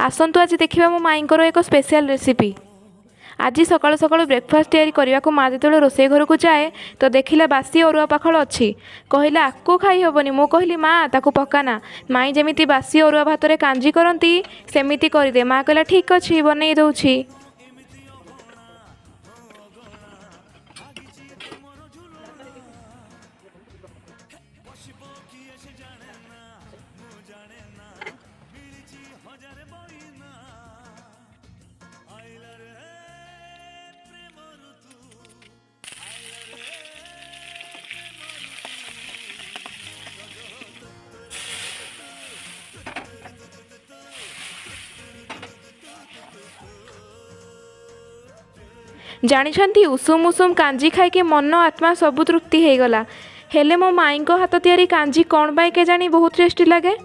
आसतु आज देखा मो माईंकर एक स्पेशल रेसिपी। आज सकाळु सकाळु ब्रेकफास्ट तैयारी करने को माँ जो रोसे घर को जाए तो देखला बासी अरुआ पाखल अच्छी कहला आकु खाई हेबनी। मु कहली माँ ताकू पकाना, माई जमी बासी अरुआ भात कांजी करती सेमिति करदे। माँ कहला ठीक अच्छी बनई दौछि। जानिछंती उषुम उषुम कांजी खाई मन आत्मा सबु तृप्ति हो गला। हेले मो माई हाथ तियारी कांजी कौन पाई के जानी बहुत टेस्टी लगे।